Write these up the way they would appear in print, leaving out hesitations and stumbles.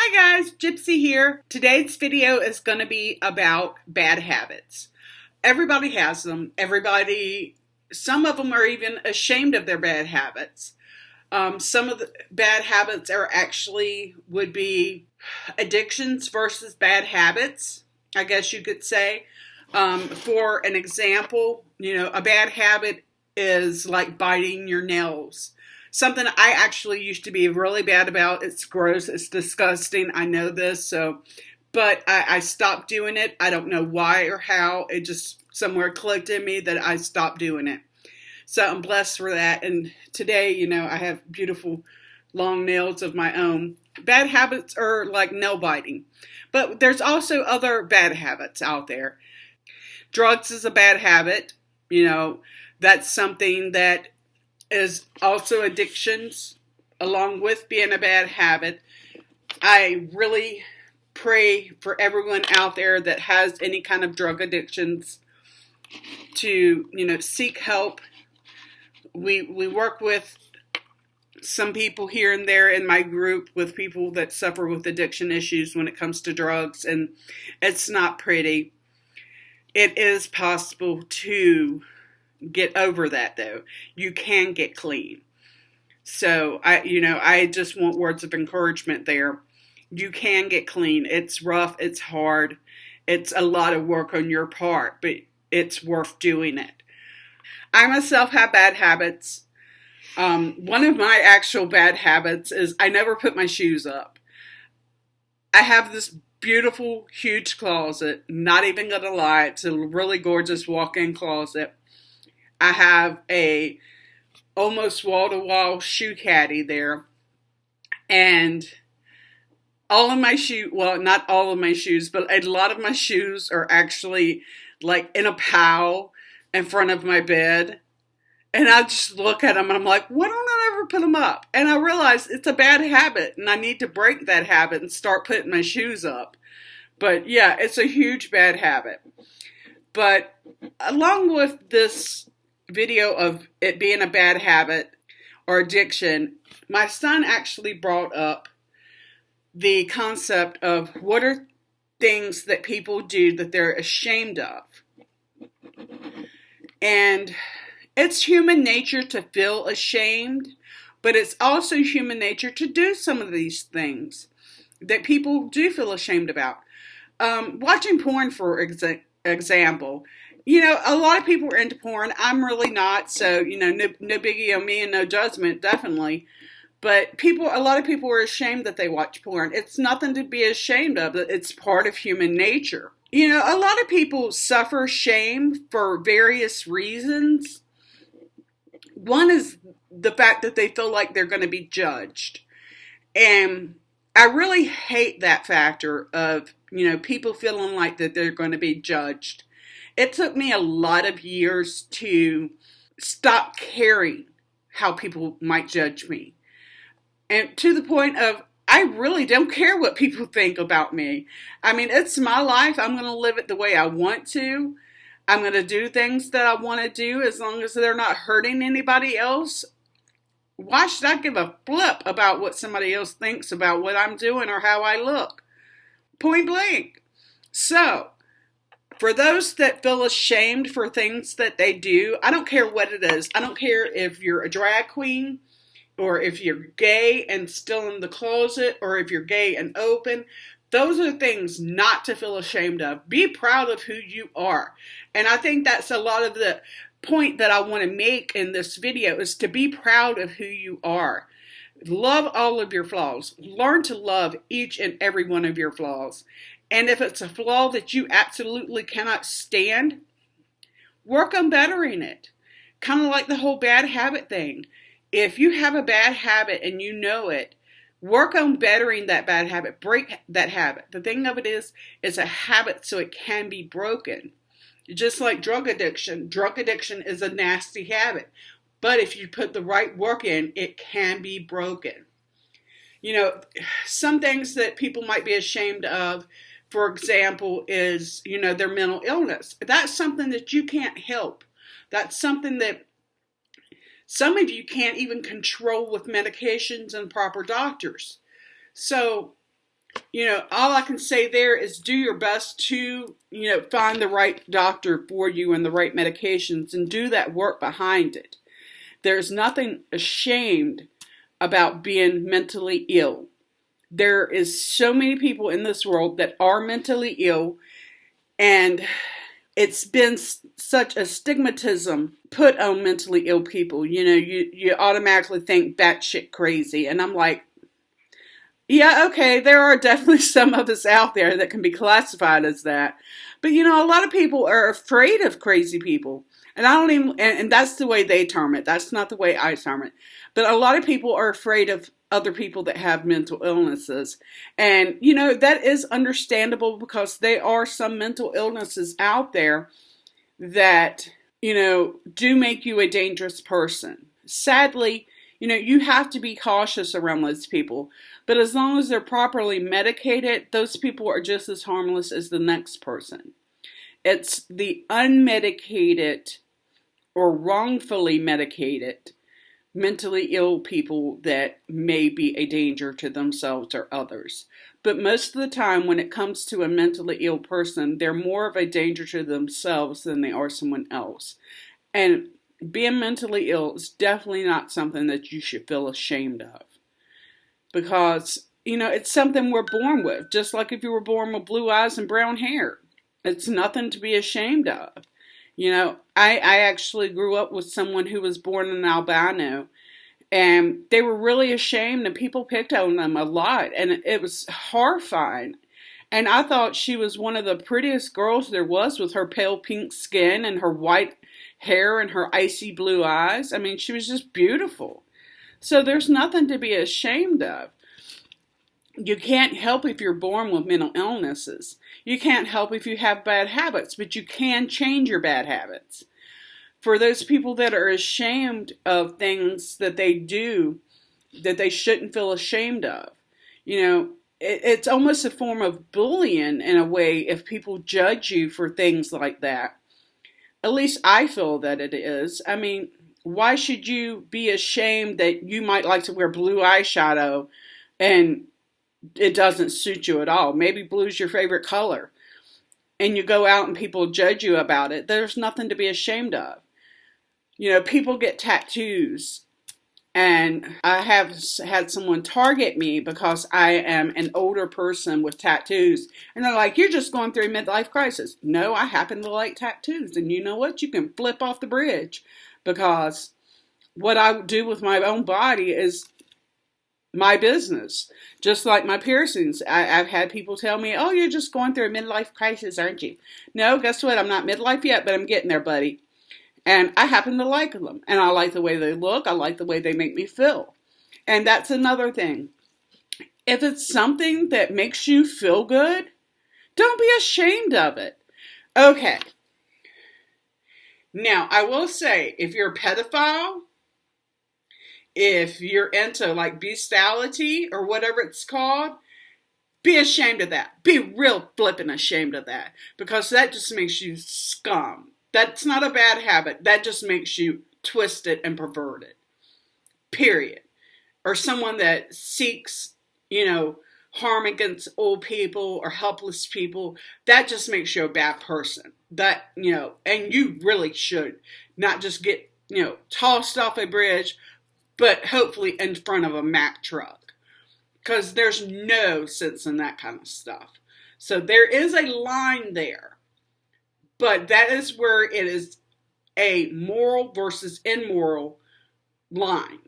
Hi guys, Gypsy here. Today's video is going to be about bad habits. Everybody has them. Some of them are even ashamed of their bad habits. Some of the bad habits would be addictions versus bad habits, I guess you could say. For an example, a bad habit is like biting your nails. Something I actually used to be really bad about. It's gross. It's disgusting. I know this. But I stopped doing it. I don't know why or how. It just somewhere clicked in me that I stopped doing it. So I'm blessed for that. And today, I have beautiful long nails of my own. Bad habits are like nail biting. But there's also other bad habits out there. Drugs is a bad habit. That's something that is also addictions, along with being a bad habit. I really pray for everyone out there that has any kind of drug addictions to, seek help. We work with some people here and there in my group with people that suffer with addiction issues when it comes to drugs, and it's not pretty. It is possible to get over that, though. You can get clean. So I just want words of encouragement there. You can get clean. It's rough. It's hard. It's a lot of work on your part, but it's worth doing it. I myself have bad habits. One of my actual bad habits is I never put my shoes up. I have this beautiful, huge closet. Not even gonna lie, it's a really gorgeous walk-in closet. I have a almost wall-to-wall shoe caddy there. And all of my shoes, well, not all of my shoes, but a lot of my shoes are actually like in a pile in front of my bed. And I just look at them and I'm like, why don't I ever put them up? And I realize it's a bad habit and I need to break that habit and start putting my shoes up. But yeah, it's a huge bad habit. But along with this video of it being a bad habit or addiction, my son actually brought up the concept of what are things that people do that they're ashamed of. And it's human nature to feel ashamed, but it's also human nature to do some of these things that people do feel ashamed about. Watching porn, for example. A lot of people are into porn. I'm really not, so, no biggie on me and no judgment, definitely. But a lot of people are ashamed that they watch porn. It's nothing to be ashamed of. It's part of human nature. A lot of people suffer shame for various reasons. One is the fact that they feel like they're going to be judged. And I really hate that factor of, people feeling like that they're going to be judged. It took me a lot of years to stop caring how people might judge me. And to the point of, I really don't care what people think about me. I mean, it's my life. I'm going to live it the way I want to. I'm going to do things that I want to do as long as they're not hurting anybody else. Why should I give a flip about what somebody else thinks about what I'm doing or how I look? Point blank. So, for those that feel ashamed for things that they do, I don't care what it is. I don't care if you're a drag queen or if you're gay and still in the closet or if you're gay and open. Those are things not to feel ashamed of. Be proud of who you are. And I think that's a lot of the point that I want to make in this video is to be proud of who you are. Love all of your flaws. Learn to love each and every one of your flaws. And if it's a flaw that you absolutely cannot stand, work on bettering it. Kind of like the whole bad habit thing. If you have a bad habit and you know it, work on bettering that bad habit. Break that habit. The thing of it is, it's a habit so it can be broken. Just like drug addiction. Drug addiction is a nasty habit. But if you put the right work in, it can be broken. Some things that people might be ashamed of, for example, is, their mental illness. That's something that you can't help. That's something that some of you can't even control with medications and proper doctors. So All I can say there is do your best to, find the right doctor for you and the right medications and do that work behind it. There's nothing ashamed about being mentally ill. There is so many people in this world that are mentally ill, and it's been such a stigmatism put on mentally ill people. You automatically think batshit crazy, and I'm like, yeah, okay, there are definitely some of us out there that can be classified as that. But a lot of people are afraid of crazy people. And I don't even, and that's the way they term it. That's not the way I term it. But a lot of people are afraid of other people that have mental illnesses. And, that is understandable because there are some mental illnesses out there that, do make you a dangerous person. Sadly, you have to be cautious around those people. But as long as they're properly medicated, those people are just as harmless as the next person. It's the unmedicated or wrongfully medicated mentally ill people that may be a danger to themselves or others. But most of the time when it comes to a mentally ill person, they're more of a danger to themselves than they are someone else. And being mentally ill is definitely not something that you should feel ashamed of. Because, it's something we're born with. Just like if you were born with blue eyes and brown hair. It's nothing to be ashamed of. I actually grew up with someone who was born an albino. And they were really ashamed and people picked on them a lot. And it was horrifying. And I thought she was one of the prettiest girls there was with her pale pink skin and her white hair and her icy blue eyes. I mean, she was just beautiful. So there's nothing to be ashamed of. You can't help if you're born with mental illnesses. You can't help if you have bad habits, but you can change your bad habits. For those people that are ashamed of things that they do that they shouldn't feel ashamed of, it's almost a form of bullying in a way if people judge you for things like that. At least I feel that it is. I mean, why should you be ashamed that you might like to wear blue eyeshadow and it doesn't suit you at all? Maybe blue's your favorite color and you go out and people judge you about it. There's nothing to be ashamed of. People get tattoos, and I have had someone target me because I am an older person with tattoos. And they're like, you're just going through a midlife crisis. No, I happen to like tattoos. And you know what? You can flip off the bridge because what I do with my own body is my business. Just like my piercings. I've had people tell me, oh, you're just going through a midlife crisis, aren't you? No, guess what? I'm not midlife yet, but I'm getting there, buddy. And I happen to like them. And I like the way they look. I like the way they make me feel. And that's another thing. If it's something that makes you feel good, don't be ashamed of it. Okay. Now, I will say, if you're a pedophile, if you're into like bestiality or whatever it's called, be ashamed of that. Be real flippin' ashamed of that. Because that just makes you scum. That's not a bad habit. That just makes you twisted and perverted. Period. Or someone that seeks, harm against old people or helpless people. That just makes you a bad person. That, and you really should not just get, tossed off a bridge, but hopefully in front of a Mack truck. Because there's no sense in that kind of stuff. So there is a line there. But that is where it is a moral versus immoral line.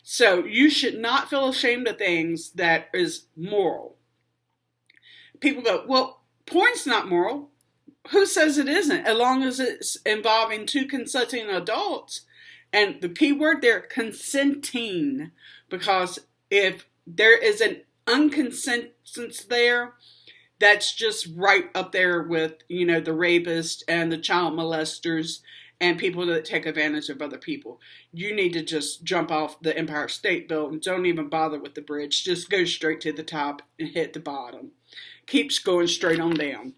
So you should not feel ashamed of things that is moral. People go, well, porn's not moral. Who says it isn't? As long as it's involving two consenting adults. And the key word there, consenting. Because if there is an unconsentence there, that's just right up there with, the rapist and the child molesters and people that take advantage of other people. You need to just jump off the Empire State Building. Don't even bother with the bridge. Just go straight to the top and hit the bottom. Keeps going straight on down.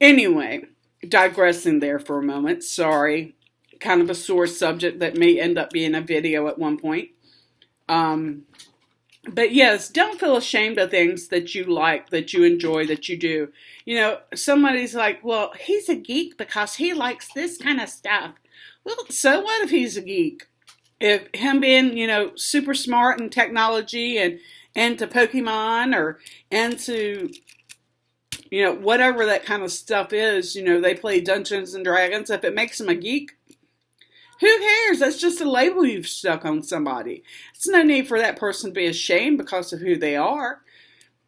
Anyway, digressing there for a moment. Sorry. Kind of a sore subject that may end up being a video at one point. But yes, don't feel ashamed of things that you like, that you enjoy, that you do. Somebody's like, well, he's a geek because he likes this kind of stuff. Well, so what if he's a geek? If him being, super smart in technology and into Pokemon or into, whatever that kind of stuff is, they play Dungeons and Dragons. If it makes him a geek, who cares? That's just a label you've stuck on somebody. It's no need for that person to be ashamed because of who they are.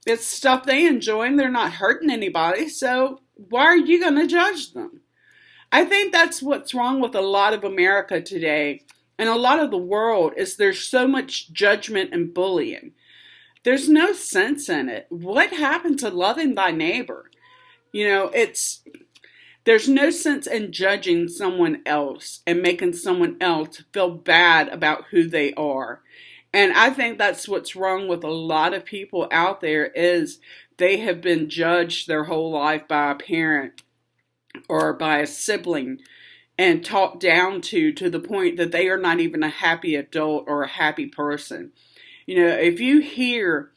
It's stuff they enjoy and they're not hurting anybody, so why are you going to judge them? I think that's what's wrong with a lot of America today and a lot of the world is there's so much judgment and bullying. There's no sense in it. What happened to loving thy neighbor? There's no sense in judging someone else and making someone else feel bad about who they are. And I think that's what's wrong with a lot of people out there is they have been judged their whole life by a parent or by a sibling and talked down to the point that they are not even a happy adult or a happy person. If you hear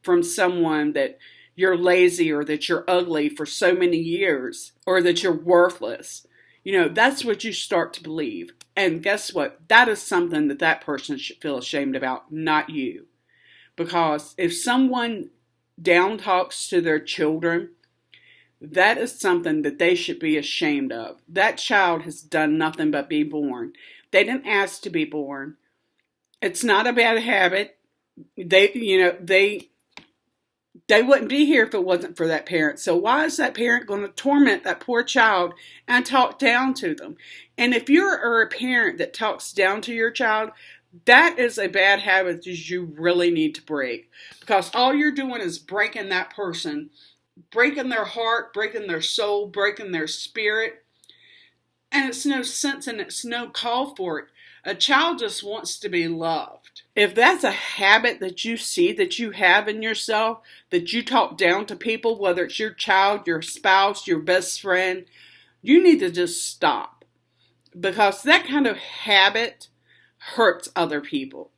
from someone that you're lazy or that you're ugly for so many years or that you're worthless, that's what you start to believe. And guess what? That is something that person should feel ashamed about, not you. Because if someone down talks to their children, that is something that they should be ashamed of. That child has done nothing but be born. They didn't ask to be born. It's not a bad habit. They wouldn't be here if it wasn't for that parent. So why is that parent going to torment that poor child and talk down to them? And if you're a parent that talks down to your child, that is a bad habit that you really need to break. Because all you're doing is breaking that person, breaking their heart, breaking their soul, breaking their spirit. And it's no sense and it's no call for it. A child just wants to be loved. If that's a habit that you see that you have in yourself, that you talk down to people, whether it's your child, your spouse, your best friend, you need to just stop. Because that kind of habit hurts other people.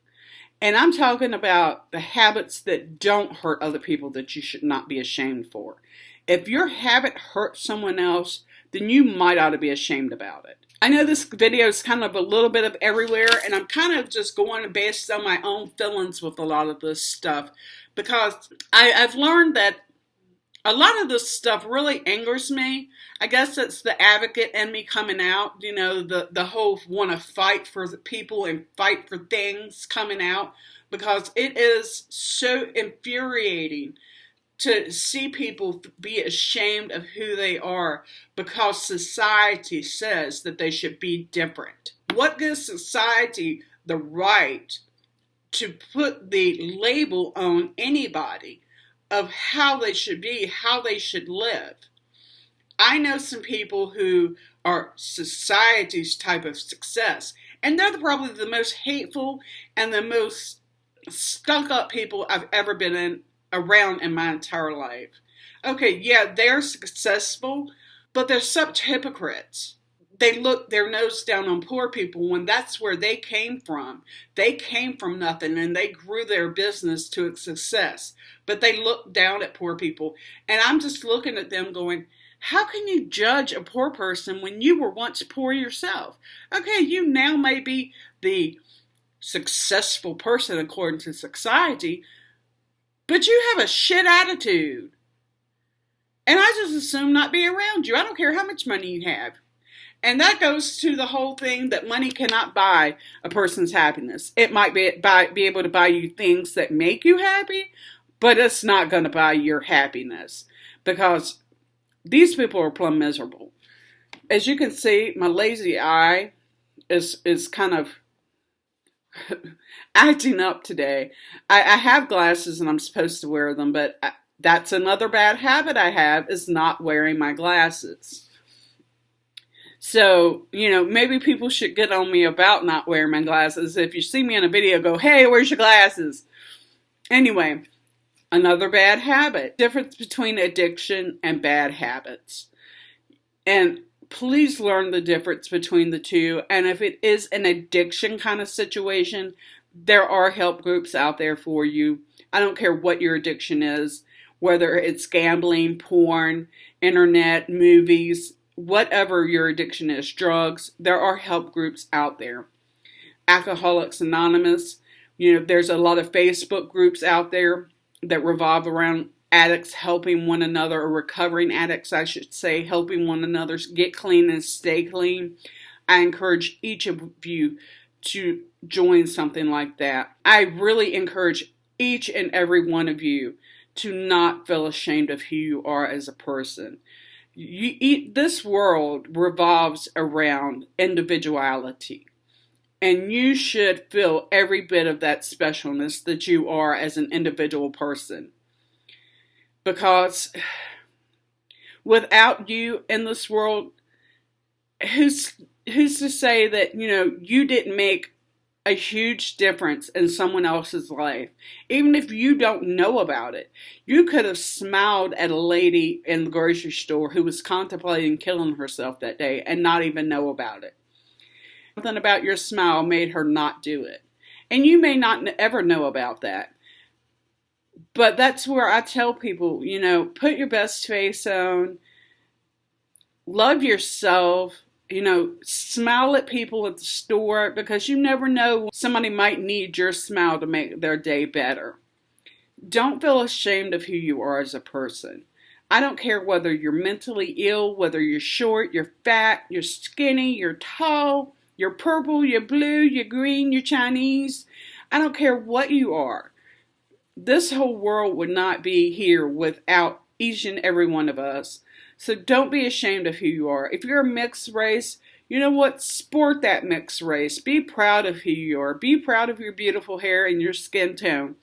And I'm talking about the habits that don't hurt other people that you should not be ashamed for. If your habit hurts someone else, then you might ought to be ashamed about it. I know this video is kind of a little bit of everywhere, and I'm kind of just going based on my own feelings with a lot of this stuff, because I've learned that a lot of this stuff really angers me. I guess it's the advocate in me coming out, the whole want to fight for the people and fight for things coming out, because it is so infuriating to see people be ashamed of who they are because society says that they should be different. What gives society the right to put the label on anybody of how they should be, how they should live? I know some people who are society's type of success, and they're probably the most hateful and the most stuck up people I've ever been around in my entire life. Okay, yeah, they're successful, but they're such hypocrites. They look their nose down on poor people when that's where they came from. They came from nothing and they grew their business to a success. But they look down at poor people. And I'm just looking at them going, how can you judge a poor person when you were once poor yourself? Okay, you now may be the successful person according to society, but you have a shit attitude. And I just assume not be around you. I don't care how much money you have. And that goes to the whole thing that money cannot buy a person's happiness. It might be able to buy you things that make you happy, but it's not going to buy your happiness. Because these people are plumb miserable. As you can see, my lazy eye is kind of acting up today. I have glasses and I'm supposed to wear them, but that's another bad habit I have, is not wearing my glasses. So, maybe people should get on me about not wearing my glasses. If you see me in a video, go, hey, where's your glasses? Anyway, another bad habit. Difference between addiction and bad habits. And please learn the difference between the two. And if it is an addiction kind of situation, there are help groups out there for you. I don't care what your addiction is, whether it's gambling, porn, internet, movies, whatever your addiction is, drugs, there are help groups out there. Alcoholics Anonymous, there's a lot of Facebook groups out there that revolve around addicts helping one another, or recovering addicts, I should say, helping one another get clean and stay clean. I encourage each of you to join something like that. I really encourage each and every one of you to not feel ashamed of who you are as a person. This world revolves around individuality, and you should feel every bit of that specialness that you are as an individual person. Because without you in this world, who's to say that, you didn't make a huge difference in someone else's life? Even if you don't know about it, you could have smiled at a lady in the grocery store who was contemplating killing herself that day and not even know about it. Something about your smile made her not do it. And you may not ever know about that. But that's where I tell people, put your best face on, love yourself, smile at people at the store, because you never know, somebody might need your smile to make their day better. Don't feel ashamed of who you are as a person. I don't care whether you're mentally ill, whether you're short, you're fat, you're skinny, you're tall, you're purple, you're blue, you're green, you're Chinese. I don't care what you are. This whole world would not be here without each and every one of us. So don't be ashamed of who you are. If you're a mixed race, you know what? Sport that mixed race. Be proud of who you are. Be proud of your beautiful hair and your skin tone.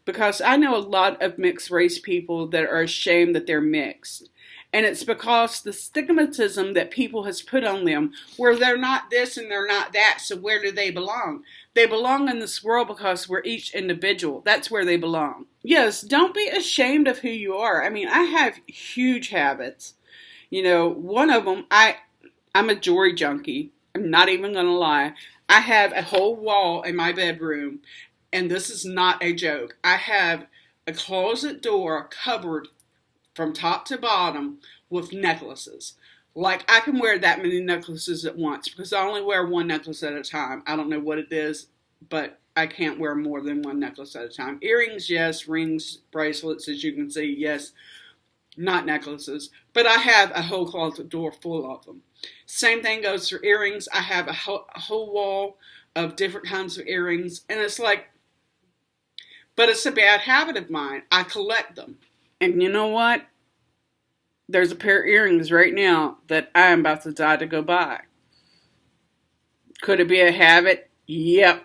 Because I know a lot of mixed race people that are ashamed that they're mixed. And it's because the stigmatism that people has put on them, where they're not this and they're not that, so where do they belong? They belong in this world because we're each individual. That's where they belong. Yes, don't be ashamed of who you are. I mean, I have huge habits. One of them, I'm a jewelry junkie. I'm not even going to lie. I have a whole wall in my bedroom, and this is not a joke. I have a closet door covered from top to bottom with necklaces. Like, I can wear that many necklaces at once, because I only wear one necklace at a time. I don't know what it is, but I can't wear more than one necklace at a time. Earrings, yes. Rings, bracelets, as you can see, yes. Not necklaces. But I have a whole closet door full of them. Same thing goes for earrings. I have a whole wall of different kinds of earrings. And it's like, but it's a bad habit of mine. I collect them. And you know what? There's a pair of earrings right now that I'm about to die to go buy. Could it be a habit? Yep.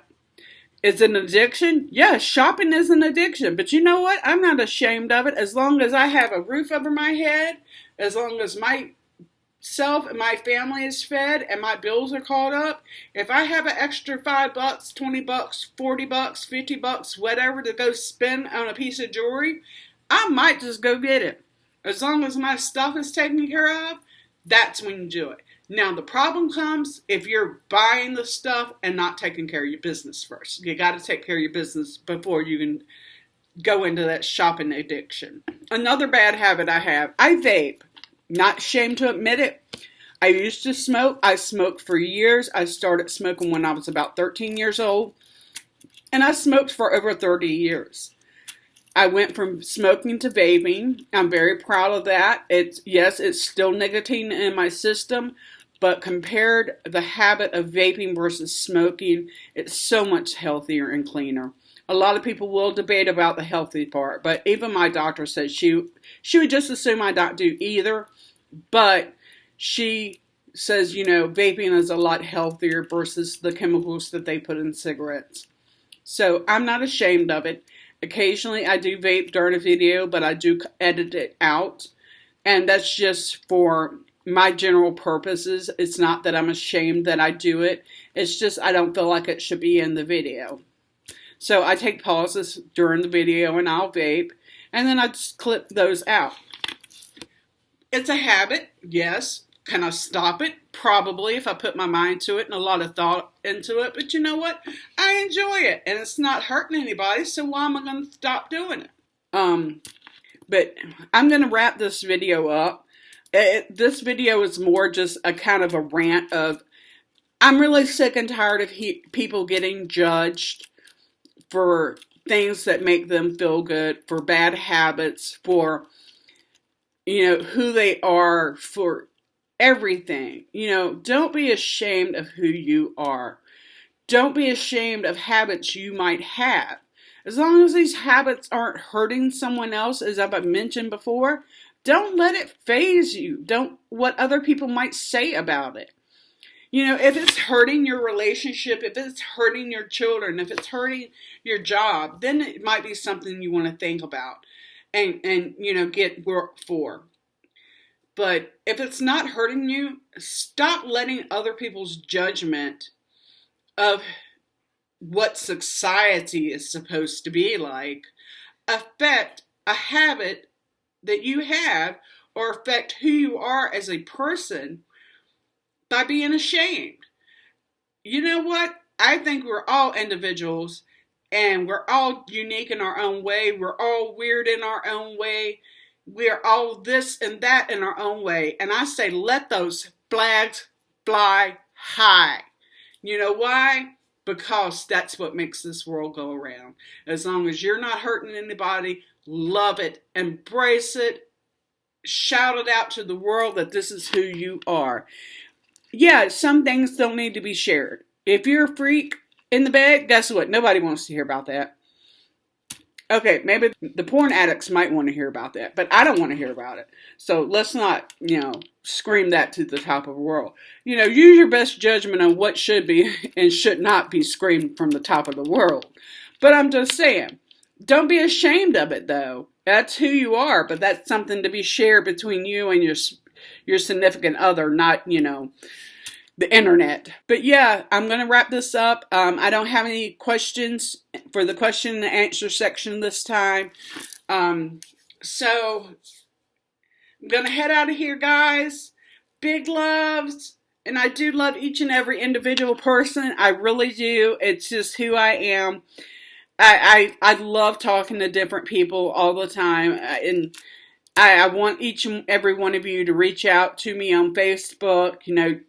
Is it an addiction? Yeah, shopping is an addiction. But you know what? I'm not ashamed of it. As long as I have a roof over my head, as long as myself and my family is fed and my bills are caught up, if I have an extra $5, $20, $40, $50, whatever to go spend on a piece of jewelry, I might just go get it. As long as my stuff is taken care of, that's when you do it. Now, the problem comes if you're buying the stuff and not taking care of your business first. You got to take care of your business before you can go into that shopping addiction. Another bad habit I have, I vape. Not ashamed to admit it. I used to smoke. I smoked for years. I started smoking when I was about 13 years old. And I smoked for over 30 years. I went from smoking to vaping. I'm very proud of that. It's still nicotine in my system, but compared the habit of vaping versus smoking, it's so much healthier and cleaner. A lot of people will debate about the healthy part, but even my doctor said she would just assume I don't do either, but she says, vaping is a lot healthier versus the chemicals that they put in cigarettes. So I'm not ashamed of it. Occasionally I do vape during a video, but I do edit it out. And that's just for my general purposes. It's not that I'm ashamed that I do it. It's just I don't feel like it should be in the video. So I take pauses during the video and I'll vape. And then I just clip those out. It's a habit, yes. Can I stop it? Probably, if I put my mind to it and a lot of thought into it. But you know what? I enjoy it, and it's not hurting anybody, so why am I going to stop doing it? But I'm going to wrap this video up. This video is more just a kind of a rant of, I'm really sick and tired of people getting judged for things that make them feel good, for bad habits, for, who they are, for everything. Don't be ashamed of who you are. Don't be ashamed of habits you might have. As long as these habits aren't hurting someone else, as I've mentioned before, don't let it faze you. Don't what other people might say about it. If it's hurting your relationship, if it's hurting your children, if it's hurting your job, then it might be something you want to think about and get work for. But if it's not hurting you, stop letting other people's judgment of what society is supposed to be like affect a habit that you have or affect who you are as a person by being ashamed. You know what? I think we're all individuals and we're all unique in our own way. We're all weird in our own way. We're all this and that in our own way. And I say, let those flags fly high. You know why? Because that's what makes this world go around. As long as you're not hurting anybody, love it, embrace it, shout it out to the world that this is who you are. Yeah, some things don't need to be shared. If you're a freak in the bed, guess what? Nobody wants to hear about that. Okay, maybe the porn addicts might want to hear about that, but I don't want to hear about it. So let's not, scream that to the top of the world. Use your best judgment on what should be and should not be screamed from the top of the world. But I'm just saying, don't be ashamed of it, though. That's who you are, but that's something to be shared between you and your significant other, not, the internet. But yeah, I'm going to wrap this up. I don't have any questions for the question and answer section this time. So I'm going to head out of here, guys. Big loves. And I do love each and every individual person. I really do. It's just who I am. I love talking to different people all the time. And I want each and every one of you to reach out to me on Facebook.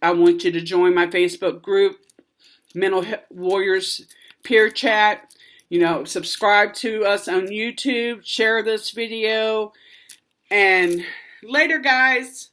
I want you to join my Facebook group, Mental Warriors Peer Chat. Subscribe to us on YouTube. Share this video. And later, guys.